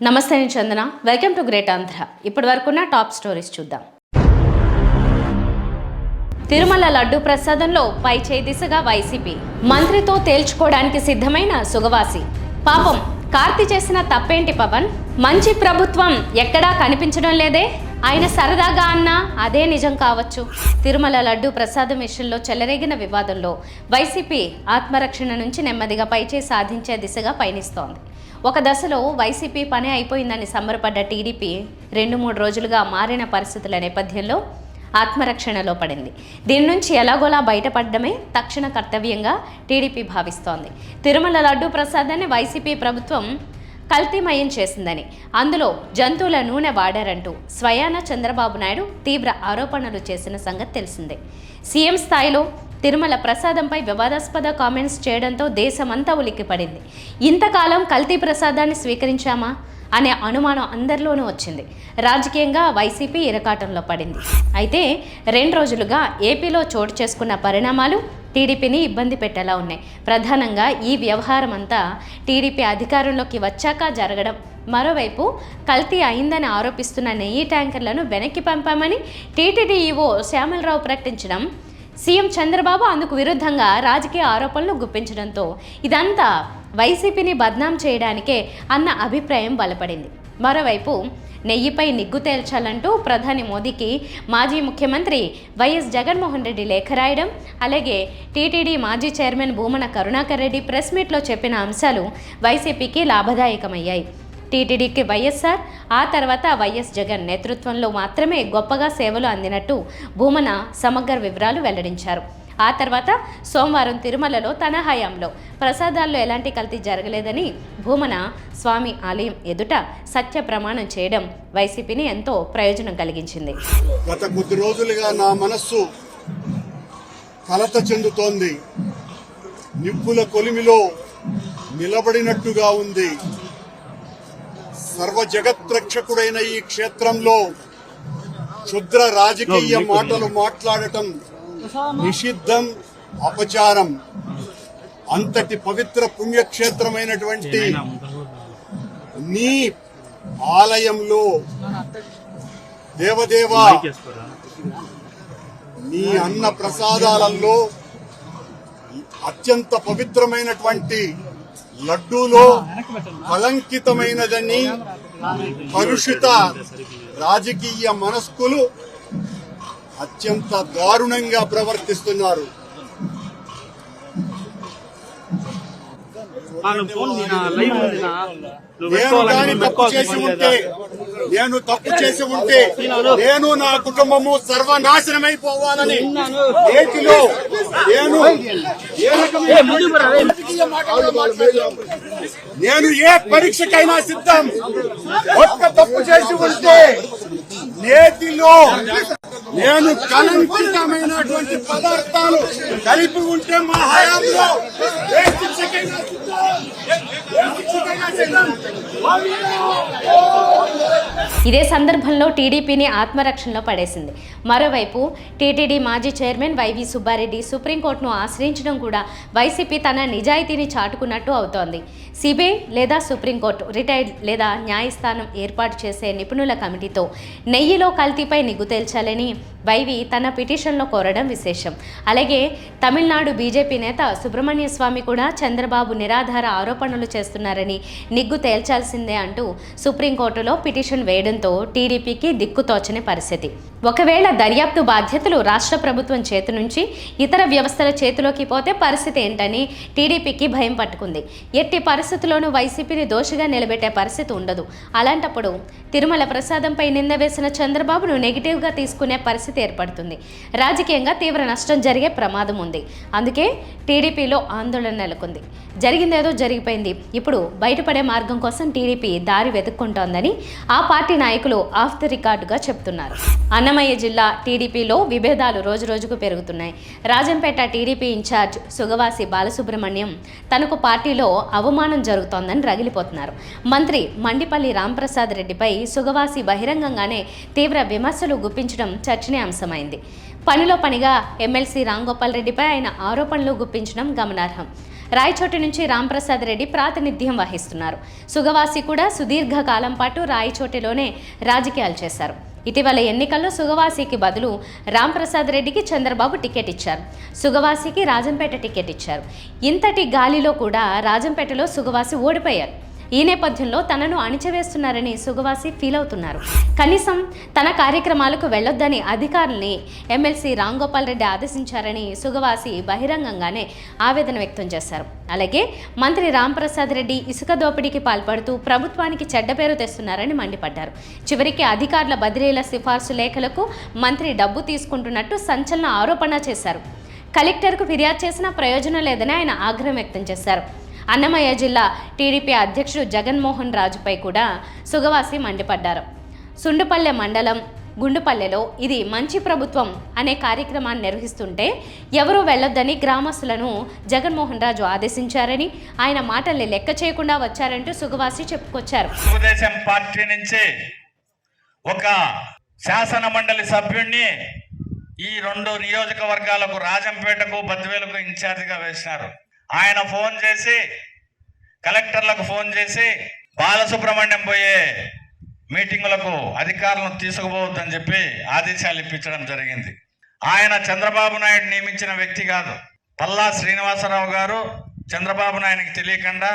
నమస్తే నేను Chandana. Welcome to great Andhra. ఇప్పటి వరకున్న టాప్ స్టోరీస్ చూద్దాం. తిరుమల లడ్డు ప్రసాదంలో పై చేయి దిశగా వైసీపీ. మంత్రితో తేల్చుకోవడానికి సిద్ధమైన సుగవాసి. పాపం కార్తీ చేసిన తప్పేంటి పవన్? మంచి ప్రభుత్వం ఎక్కడా కనిపించడం లేదే. ఆయన సరదాగా అన్నా అదే నిజం కావచ్చు. తిరుమల లడ్డు ప్రసాదం విషయంలో చెలరేగిన వివాదంలో వైసీపీ ఆత్మరక్షణ నుంచి నెమ్మదిగా పైచేయి సాధించే దిశగా పయనిస్తోంది. ఒక దశలో వైసీపీ పని అయిపోయిందని సంబరపడ్డ టీడీపీ 2-3 రోజులుగా మారిన పరిస్థితుల నేపథ్యంలో ఆత్మరక్షణలో పడింది. దీని నుంచి ఎలాగోలా బయటపడడమే తక్షణ కర్తవ్యంగా టీడీపీ భావిస్తోంది. తిరుమల లడ్డు ప్రసాదాన్ని వైసీపీ ప్రభుత్వం కల్తీమయం చేసిందని, అందులో జంతువుల నూనె వాడారంటూ స్వయాన చంద్రబాబు నాయుడు తీవ్ర ఆరోపణలు చేసిన సంగతి తెలిసిందే. సీఎం స్థాయిలో తిరుమల ప్రసాదంపై వివాదాస్పద కామెంట్స్ చేయడంతో దేశమంతా ఉలిక్కిపడింది. ఇంతకాలం కల్తీ ప్రసాదాన్ని స్వీకరించామా అనే అనుమానం అందరిలోనూ వచ్చింది. రాజకీయంగా వైసీపీ ఇరకాటంలో పడింది. అయితే 2 రోజులుగా ఏపీలో చోటు చేసుకున్న పరిణామాలు టీడీపీని ఇబ్బంది పెట్టేలా ఉన్నాయి. ప్రధానంగా ఈ వ్యవహారం అంతా టీడీపీ అధికారంలోకి వచ్చాక జరగడం. మరోవైపు కల్తీ అయిందని ఆరోపిస్తున్న నెయ్యి ట్యాంకర్లను వెనక్కి పంపామని టీటీడీ ఈవో శ్యామలరావు ప్రకటించడం, సీఎం చంద్రబాబు అందుకు విరుద్ధంగా రాజకీయ ఆరోపణలు గుప్పించడంతో ఇదంతా వైసీపీని బద్నాం చేయడానికే అన్న అభిప్రాయం బలపడింది. మరోవైపు నెయ్యిపై నిగ్గు తేల్చాలంటూ ప్రధాని మోదీకి మాజీ ముఖ్యమంత్రి వైఎస్ జగన్మోహన్ రెడ్డి లేఖ రాయడం, అలాగే టీటీడీ మాజీ చైర్మన్ భూమన కరుణాకర్ రెడ్డి ప్రెస్ మీట్లో చెప్పిన అంశాలు వైసీపీకి లాభదాయకమయ్యాయి. టీటీడీకి వైఎస్ఆర్, ఆ తర్వాత వైఎస్ జగన్ నేతృత్వంలో మాత్రమే గొప్పగా సేవలు అందినట్టు భూమన సమగ్ర వివరాలు వెల్లడించారు. ఆ తర్వాత సోమవారం తిరుమలలో తన హయాంలో ప్రసాదాల్లో ఎలాంటి కల్తీ జరగలేదని భూమన స్వామి ఆలయం ఎదుట సత్య ప్రమాణం చేయడం వైసీపీని ఎంతో ప్రయోజనం కలిగించింది. గత కొద్ది రోజులుగా నా మనస్సు కలత చెందుతోంది. నిప్పుల కొలిమిలో నిలబడినట్టుగా ఉంది. సర్వ జగత్రక్షకుడైన ఈ క్షేత్రంలో క్షుద్ర రాజకీయ మాటలు మాట్లాడటం నిషిద్ధం, అపచారం. అంతటి పవిత్ర పుణ్యక్షేత్రమైనటువంటి నీ ఆలయంలో దేవదేవా, నీ అన్న ప్రసాదాలలో అత్యంత పవిత్రమైనటువంటి లడ్డూలో కలంకితమైనదని కలుషిత రాజకీయ మనస్కులు అత్యంత దారుణంగా ప్రవర్తిస్తున్నారు. నేను తప్పు చేసి ఉంటే నేను నా కుటుంబము సర్వనాశనమైపోవాలని నేను ఏ పరీక్షకైనా సిద్ధం. ఒక్క తప్పు చేసి ఉంటే నేతిలో నేను కలంకితమైనటువంటి పదార్థాలు కలిపి ఉంటే మా హయాంలో ఇదే సందర్భంలో టీడీపీని ఆత్మరక్షణలో పడేసింది. మరోవైపు టీటీడీ మాజీ చైర్మన్ వైవి సుబ్బారెడ్డి సుప్రీంకోర్టును ఆశ్రయించడం కూడా వైసీపీ తన నిజాయితీని చాటుకున్నట్టు అవుతోంది. సిబిఐ లేదా సుప్రీంకోర్టు రిటైర్డ్ లేదా న్యాయస్థానం ఏర్పాటు చేసే నిపుణుల కమిటీతో నెయ్యిలో కల్తీపై నిగ్గు తేల్చాలని వైవి తన పిటిషన్లో కోరడం విశేషం. అలాగే తమిళనాడు బీజేపీ నేత సుబ్రహ్మణ్య స్వామి కూడా చంద్రబాబు నిరాధార ఆరోపణలు చేస్తున్నారని నిగ్గు తేల్చాల్సిందే అంటూ సుప్రీంకోర్టులో పిటిషన్ వేయడంతో టీడీపీకి దిక్కుతోచని పరిస్థితి. ఒకవేళ దర్యాప్తు బాధ్యతలు రాష్ట్ర ప్రభుత్వం చేతి నుంచి ఇతర వ్యవస్థల చేతిలోకి పోతే పరిస్థితి ఏంటని టీడీపీకి భయం పట్టుకుంది. ఎట్టి పరిస్థితుల్లోనూ వైసీపీని దోషిగా నిలబెట్టే పరిస్థితి ఉండదు. అలాంటప్పుడు తిరుమల ప్రసాదంపై నింద వేసిన చంద్రబాబును నెగిటివ్గా తీసుకునే పరిస్థితి ఏర్పడుతుంది. రాజకీయంగా తీవ్ర నష్టం జరిగే ప్రమాదం ఉంది. అందుకే టీడీపీలో ఆందోళన నెలకొంది. జరిగిందేదో జరిగిపోయింది, ఇప్పుడు బయటపడే మార్గం కోసం టీడీపీ దారి వెతుక్కుంటోందని ఆ పార్టీ నాయకులు ఆఫ్ ది రికార్డుగా చెప్తున్నారు. అన్నమయ్య జిల్లా టీడీపీలో విభేదాలు రోజురోజుకు పెరుగుతున్నాయి. రాజంపేట టీడీపీ ఇన్ఛార్జ్ సుగవాసి బాలసుబ్రహ్మణ్యం తనకు పార్టీలో అవమానం జరుగుతోందని రగిలిపోతున్నారు. మంత్రి మండిపల్లి రాంప్రసాద్ రెడ్డిపై సుగవాసి బహిరంగంగానే తీవ్ర విమర్శలు గుప్పించడం చర్చనీయాంశమైంది. పనిలో పనిగా ఎమ్మెల్సీ రాంగోపాల్ రెడ్డిపై ఆయన ఆరోపణలు గుప్పించడం గమనార్హం. రాయచోటి నుంచి రాంప్రసాద్ రెడ్డి ప్రాతినిధ్యం వహిస్తున్నారు. సుగవాసి కూడా సుదీర్ఘ కాలం పాటు రాయచోటిలోనే రాజకీయాలు చేశారు. ఇటీవల ఎన్నికల్లో సుగవాసికి బదులు రాంప్రసాద్ రెడ్డికి చంద్రబాబు టికెట్ ఇచ్చారు. సుగవాసికి రాజంపేట టికెట్ ఇచ్చారు. ఇంతటి గాలిలో కూడా రాజంపేటలో సుగవాసి ఓడిపోయారు. ఈ నేపథ్యంలో తనను అణిచివేస్తున్నారని సుగవాసి ఫీల్ అవుతున్నారు. కనీసం తన కార్యక్రమాలకు వెళ్లొద్దని అధికారుల్ని ఎమ్మెల్సీ రాంగోపాల్ రెడ్డి ఆదేశించారని సుగవాసి బహిరంగంగానే ఆవేదన వ్యక్తం చేశారు. అలాగే మంత్రి రాంప్రసాద్ రెడ్డి ఇసుక దోపిడీకి పాల్పడుతూ ప్రభుత్వానికి చెడ్డ పేరు తెస్తున్నారని మండిపడ్డారు. చివరికి అధికారుల బదిలీల సిఫార్సు లేఖలకు మంత్రి డబ్బు తీసుకుంటున్నట్టు సంచలన ఆరోపణ చేశారు. కలెక్టర్కు ఫిర్యాదు చేసినా ప్రయోజనం లేదని ఆయన ఆగ్రహం వ్యక్తం చేశారు. అన్నమయ్య జిల్లా టీడీపీ అధ్యక్షుడు జగన్మోహన్ రాజుపై కూడా సుగవాసి మండిపడ్డారు. సుండుపల్లె మండలం గుండుపల్లెలో ఇది మంచి ప్రభుత్వం అనే కార్యక్రమాన్ని నిర్వహిస్తుంటే ఎవరూ వెళ్లొద్దని గ్రామస్తులను జగన్మోహన్ రాజు ఆదేశించారని, ఆయన మాటల్ని లెక్క చేయకుండా వచ్చారంటూ సుగవాసి చెప్పుకొచ్చారు. తెలుగుదేశం పార్టీ నుంచి ఒక శాసన మండలి సభ్యుడిని ఈ 2 నియోజకవర్గాలకు రాజంపేటకు బద్వేలుకు ఇన్ఛార్జిగా వేసినారు. ఆయన ఫోన్ చేసి కలెక్టర్లకు ఫోన్ చేసి బాలసుబ్రహ్మణ్యం పోయే మీటింగులకు అధికారులను తీసుకుపోవద్దని చెప్పి ఆదేశాలు ఇప్పించడం జరిగింది. ఆయన చంద్రబాబు నాయుడు నియమించిన వ్యక్తి కాదు. పల్లా శ్రీనివాసరావు గారు చంద్రబాబు నాయుడికి తెలియకుండా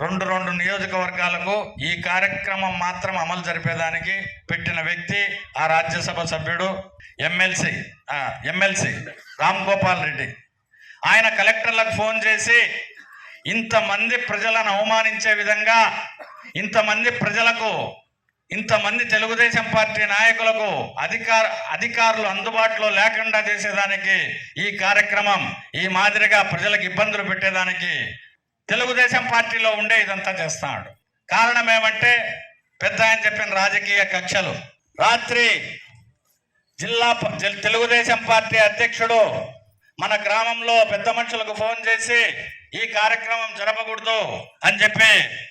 2 నియోజకవర్గాలకు ఈ కార్యక్రమం మాత్రం అమలు జరిపేదానికి పెట్టిన వ్యక్తి ఆ రాజ్యసభ సభ్యుడు ఎమ్మెల్సీ రాంగోపాల్ రెడ్డి. ఆయన కలెక్టర్లకు ఫోన్ చేసి ఇంతమంది ప్రజలను అవమానించే విధంగా ఇంతమంది తెలుగుదేశం పార్టీ నాయకులకు అధికారులు అందుబాటులో లేకుండా చేసేదానికి ఈ కార్యక్రమం ఈ మాదిరిగా ప్రజలకు ఇబ్బందులు పెట్టేదానికి తెలుగుదేశం పార్టీలో ఉండే ఇదంతా చేస్తున్నాడు. కారణం ఏమంటే పెద్ద ఆయన చెప్పిన రాజకీయ కక్షలు. రాత్రి తెలుగుదేశం పార్టీ అధ్యక్షుడు మన గ్రామంలో పెద్ద మనుషులకు ఫోన్ చేసి ఈ కార్యక్రమం జరపకూడదు అని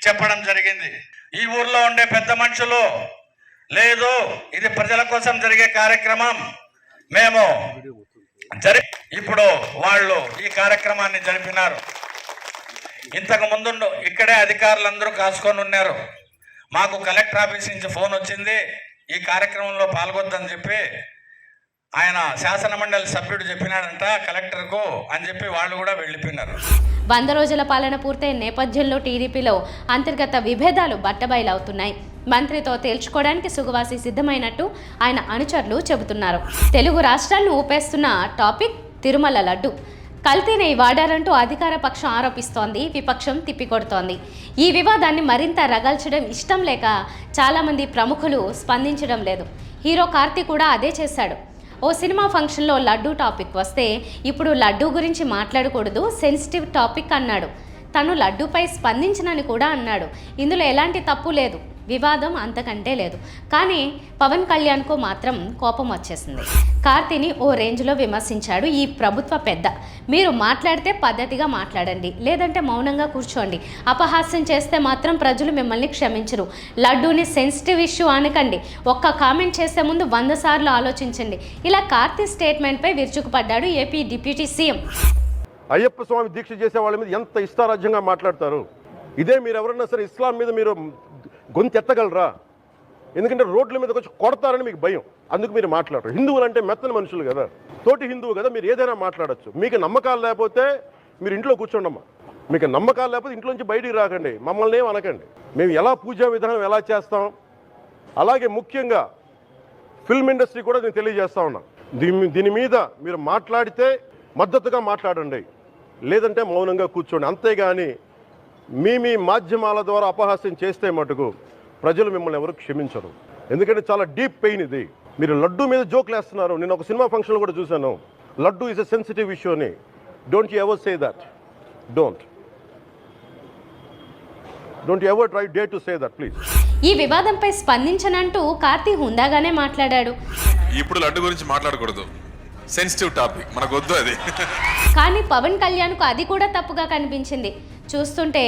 చెప్పడం జరిగింది. ఈ ఊర్లో ఉండే పెద్ద మనుషులు లేదు, ఇది ప్రజల కోసం జరిగే కార్యక్రమం, మేము ఇప్పుడు వాళ్ళు ఈ కార్యక్రమాన్ని జరిపినారు. ఇంతకు ముందు ఇక్కడే అధికారులందరూ కాసుకొని ఉన్నారు. మాకు కలెక్టర్ ఆఫీస్ నుంచి ఫోన్ వచ్చింది, ఈ కార్యక్రమంలో పాల్గొద్దని చెప్పి ఆయన శాసన మండలి సభ్యుడు చెప్పినాడంట కలెక్టర్కు అని చెప్పి వాళ్ళు కూడా వెళ్ళిపోయినారు. 100 రోజుల పాలన పూర్తయిన నేపథ్యంలో టీడీపీలో అంతర్గత విభేదాలు బట్టబయలవుతున్నాయి. మంత్రితో తేల్చుకోవడానికి సుగవాసి సిద్ధమైనట్టు ఆయన అనుచరులు చెబుతున్నారు. తెలుగు రాష్ట్రాలను ఊపేస్తున్న టాపిక్ తిరుమల లడ్డు. కల్తీ నెయ్యి వాడారంటూ అధికార పక్షం ఆరోపిస్తోంది, విపక్షం తిప్పికొడుతోంది. ఈ వివాదాన్ని మరింత రగల్చడం ఇష్టం లేక చాలామంది ప్రముఖులు స్పందించడం లేదు. హీరో కార్తీ కూడా అదే చేశాడు. ఓ సినిమా ఫంక్షన్లో లడ్డూ టాపిక్ వస్తే ఇప్పుడు లడ్డూ గురించి మాట్లాడకూడదు, సెన్సిటివ్ టాపిక్ అన్నాడు. తను లడ్డూపై స్పందించనని కూడా అన్నాడు. ఇందులో ఎలాంటి తప్పు లేదు, వివాదం అంతకంటే లేదు. కానీ పవన్ కళ్యాణ్కు మాత్రం కోపం వచ్చేసింది. కార్తీని ఓ రేంజ్లో విమర్శించాడు ఈ ప్రభుత్వ పెద్ద. మీరు మాట్లాడితే పద్ధతిగా మాట్లాడండి, లేదంటే మౌనంగా కూర్చోండి. అపహాస్యం చేస్తే మాత్రం ప్రజలు మిమ్మల్ని క్షమించరు. లడ్డూని సెన్సిటివ్ ఇష్యూ అనకండి, ఒక్క కామెంట్ చేసే ముందు 100 సార్లు ఆలోచించండి. ఇలా కార్తీ స్టేట్మెంట్పై విరుచుకుపడ్డాడు ఏపీ డిప్యూటీ సీఎం. అయ్యప్ప స్వామి దీక్ష చేసే వాళ్ళ మీద ఎంత ఇష్టారాజ్యంగా మాట్లాడతారు. ఇదే మీరు ఎవరన్నా సరే ఇస్లాం మీద మీరు గొంతెత్తగలరా? ఎందుకంటే రోడ్ల మీదకి వచ్చి కొడతారని మీకు భయం, అందుకు మీరు మాట్లాడరు. హిందువులు అంటే మెత్తని మనుషులు కదా, తోటి హిందువు కదా, మీరు ఏదైనా మాట్లాడచ్చు. మీకు నమ్మకాలు లేకపోతే మీరు ఇంట్లో కూర్చోండమ్మా. మీకు నమ్మకాలు లేకపోతే ఇంట్లోంచి బయటికి రాకండి, మమ్మల్ని ఏం అనకండి. మేము ఎలా పూజా విధానం ఎలా చేస్తాం, అలాగే ముఖ్యంగా ఫిల్మ్ ఇండస్ట్రీ కూడా నేను తెలియజేస్తా ఉన్నా. దీని మీద మీరు మాట్లాడితే మద్దతుగా మాట్లాడండి, లేదంటే మౌనంగా కూర్చోండి. అంతేగాని మీ మాధ్యమాల ద్వారా అపహాస్యం చేస్తే మటుకు ప్రజలు మిమ్మల్ని ఎవరు క్షమించరు. ఎందుకంటే చాలా డీప్ పెయిన్ ఇది. మీరు లడ్డూ మీద జోక్లు వేస్తున్నారు. నేను ఒక సినిమా ఫంక్షన్లో కూడా చూశాను, laddu is a sensitive issue అని. Don't you ever say that. Don't you ever try day to say that please. ఈ వివాదంపై స్పందించనంటూ కార్తీ హుందాగానే మాట్లాడాడు. ఇప్పుడు లడ్డు గురించి మాట్లాడకూడదు, సెన్సిటివ్ టాపిక్, మనకు వద్దు అది. కానీ పవన్ కళ్యాణ్కు అది కూడా తప్పుగా కనిపించింది. చూస్తుంటే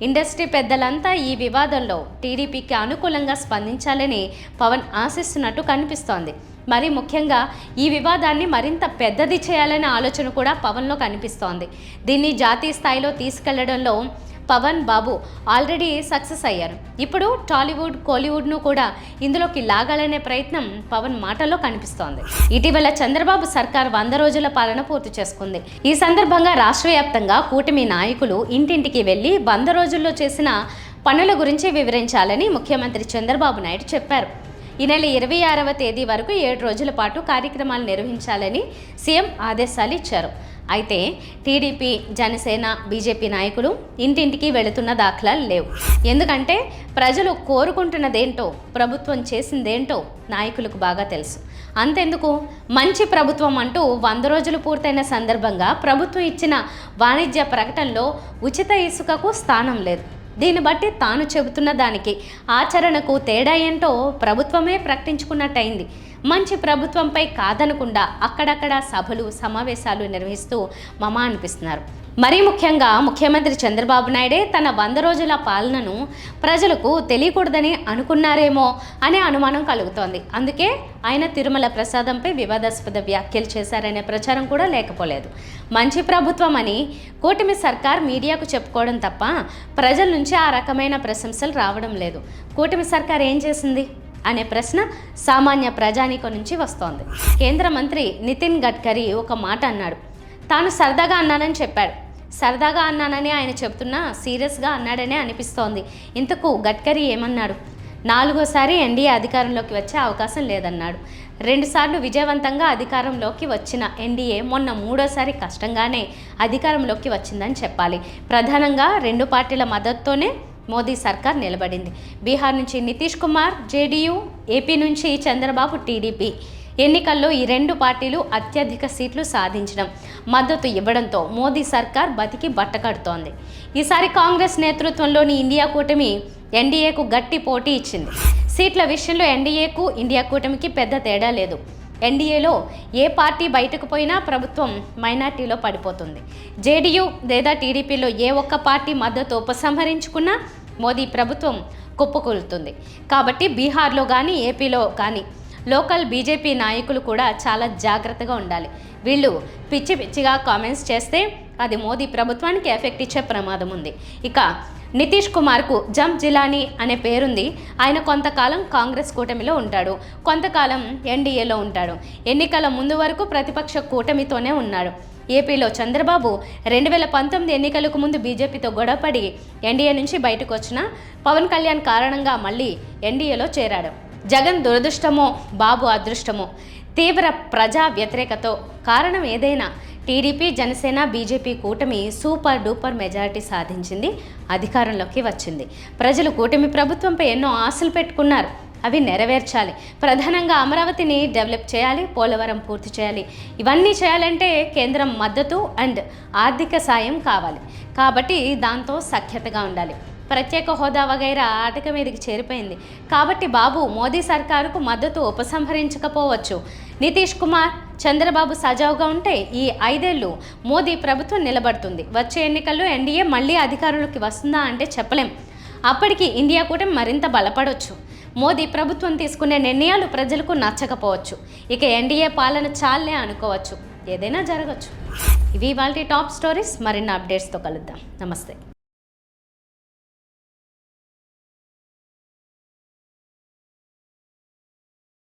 ఇండస్ట్రీ పెద్దలంతా ఈ వివాదంలో టీడీపీకి అనుకూలంగా స్పందించాలని పవన్ ఆశిస్తున్నట్టు కనిపిస్తోంది. మరి ముఖ్యంగా ఈ వివాదాన్ని మరింత పెద్దది చేయాలనే ఆలోచన కూడా పవన్లో కనిపిస్తోంది. దీన్ని జాతీయ స్థాయిలో తీసుకెళ్లడంలో పవన్ బాబు ఆల్రెడీ సక్సెస్ అయ్యారు. ఇప్పుడు టాలీవుడ్, కోలీవుడ్ను కూడా ఇందులోకి లాగాలనే ప్రయత్నం పవన్ మాటల్లో కనిపిస్తోంది. ఇటీవల చంద్రబాబు సర్కార్ 100 రోజుల పాలన పూర్తి చేసుకుంది. ఈ సందర్భంగా రాష్ట్ర వ్యాప్తంగా కూటమి నాయకులు ఇంటింటికి వెళ్లి 100 రోజుల్లో చేసిన పనుల గురించి వివరించాలని ముఖ్యమంత్రి చంద్రబాబు నాయుడు చెప్పారు. ఈ నెల 26వ తేదీ వరకు 7 రోజుల పాటు కార్యక్రమాలు నిర్వహించాలని సీఎం ఆదేశాలు ఇచ్చారు. అయితే టీడీపీ, జనసేన, బీజేపీ నాయకులు ఇంటింటికి వెళుతున్న దాఖలాలు లేవు. ఎందుకంటే ప్రజలు కోరుకుంటున్నదేంటో, ప్రభుత్వం చేసిందేంటో నాయకులకు బాగా తెలుసు. అంతెందుకు, మంచి ప్రభుత్వం అంటూ 100 రోజులు పూర్తయిన సందర్భంగా ప్రభుత్వం ఇచ్చిన వాణిజ్య ప్రకటనలో ఉచిత ఇసుకకు స్థానం లేదు. దీన్ని బట్టి తాను చెబుతున్న దానికి ఆచరణకు తేడా ఏంటో ప్రభుత్వమే ప్రకటించుకున్నట్టయింది. మంచి ప్రభుత్వంపై కాదనకుండా అక్కడక్కడ సభలు, సమావేశాలు నిర్వహిస్తూ మమా అనిపిస్తున్నారు. మరీ ముఖ్యంగా ముఖ్యమంత్రి చంద్రబాబు నాయుడే తన 100 రోజుల పాలనను ప్రజలకు తెలియకూడదని అనుకున్నారేమో అనే అనుమానం కలుగుతోంది. అందుకే ఆయన తిరుమల ప్రసాదంపై వివాదాస్పద వ్యాఖ్యలు చేశారనే ప్రచారం కూడా లేకపోలేదు. మంచి ప్రభుత్వం అని కూటమి సర్కార్ మీడియాకు చెప్పుకోవడం తప్ప ప్రజల నుంచి ఆ రకమైన ప్రశంసలు రావడం లేదు. కూటమి సర్కార్ ఏం చేసింది అనే ప్రశ్న సామాన్య ప్రజానీకం నుంచి వస్తోంది. కేంద్ర మంత్రి నితిన్ గడ్కరీ ఒక మాట అన్నాడు. తాను సరదాగా అన్నానని చెప్పాడు. సరదాగా అన్నానని ఆయన చెబుతున్నా సీరియస్గా అన్నాడనే అనిపిస్తోంది. ఇంతకు గడ్కరీ ఏమన్నాడు? 4వసారి ఎన్డీఏ అధికారంలోకి వచ్చే అవకాశం లేదన్నాడు. 2 సార్లు విజయవంతంగా అధికారంలోకి వచ్చిన ఎన్డీఏ మొన్న 3వసారి కష్టంగానే అధికారంలోకి వచ్చిందని చెప్పాలి. ప్రధానంగా 2 పార్టీల మద్దతుతోనే మోదీ సర్కార్ నిలబడింది. బీహార్ నుంచి నితీష్ కుమార్ జేడీయూ, ఏపీ నుంచి చంద్రబాబు టీడీపీ. ఎన్నికల్లో ఈ 2 పార్టీలు అత్యధిక సీట్లు సాధించడం, మద్దతు ఇవ్వడంతో మోదీ సర్కార్ బతికి బట్టకడుతోంది. ఈసారి కాంగ్రెస్ నేతృత్వంలోని ఇండియా కూటమి ఎన్డీఏకు గట్టి పోటీ ఇచ్చింది. సీట్ల విషయంలో ఎన్డీఏకు, ఇండియా కూటమికి పెద్ద తేడా లేదు. ఎన్డీఏలో ఏ పార్టీ బయటకు పోయినా ప్రభుత్వం మైనార్టీలో పడిపోతుంది. జేడీయూ లేదా టీడీపీలో ఏ ఒక్క పార్టీ మద్దతు ఉపసంహరించుకున్నా మోదీ ప్రభుత్వం కుప్పకూలుతుంది. కాబట్టి బీహార్లో కానీ, ఏపీలో కానీ లోకల్ బీజేపీ నాయకులు కూడా చాలా జాగ్రత్తగా ఉండాలి. వీళ్ళు పిచ్చి పిచ్చిగా కామెంట్స్ చేస్తే అది మోదీ ప్రభుత్వానికి ఎఫెక్ట్ ఇచ్చే ప్రమాదం ఉంది. ఇక నితీష్ కుమార్కు జంప్ జిలానీ అనే పేరుంది. ఆయన కొంతకాలం కాంగ్రెస్ కూటమిలో ఉంటాడు, కొంతకాలం ఎన్డీఏలో ఉంటాడు. ఎన్నికల ముందు వరకు ప్రతిపక్ష కూటమితోనే ఉన్నాడు. ఏపీలో చంద్రబాబు 2019 ఎన్నికలకు ముందు బీజేపీతో గొడవపడి ఎన్డీఏ నుంచి బయటకు వచ్చిన పవన్ కళ్యాణ్ కారణంగా మళ్ళీ ఎన్డీఏలో చేరాడు. జగన్ దురదృష్టమో, బాబు అదృష్టమో, తీవ్ర ప్రజా వ్యతిరేకతో కారణం ఏదైనా టీడీపీ, జనసేన, బీజేపీ కూటమి సూపర్ డూపర్ మెజారిటీ సాధించింది, అధికారంలోకి వచ్చింది. ప్రజలు కూటమి ప్రభుత్వంపై ఎన్నో ఆశలు పెట్టుకున్నారు. అవి నెరవేర్చాలి. ప్రధానంగా అమరావతిని డెవలప్ చేయాలి, పోలవరం పూర్తి చేయాలి. ఇవన్నీ చేయాలంటే కేంద్రం మద్దతు అండ్ ఆర్థిక సాయం కావాలి. కాబట్టి దాంతో సఖ్యతగా ఉండాలి. ప్రత్యేక హోదా వగైరా ఆటక మీదకి చేరిపోయింది. కాబట్టి బాబు మోదీ సర్కారుకు మద్దతు ఉపసంహరించకపోవచ్చు. నితీష్ కుమార్, చంద్రబాబు సజావుగా ఉంటే ఈ 5 ఏళ్ళు మోదీ ప్రభుత్వం నిలబడుతుంది. వచ్చే ఎన్నికల్లో ఎన్డీఏ మళ్ళీ అధికారంలోకి వస్తుందా అంటే చెప్పలేం. అప్పటికి ఇండియా కూటమి మరింత బలపడవచ్చు. మోదీ ప్రభుత్వం తీసుకునే నిర్ణయాలు ప్రజలకు నచ్చకపోవచ్చు. ఇక ఎన్డీఏ పాలన చాలే అనుకోవచ్చు. ఏదైనా జరగచ్చు. ఇవి ఇవాల్టి టాప్ స్టోరీస్. మరిన్ని అప్డేట్స్తో కలుద్దాం. నమస్తే.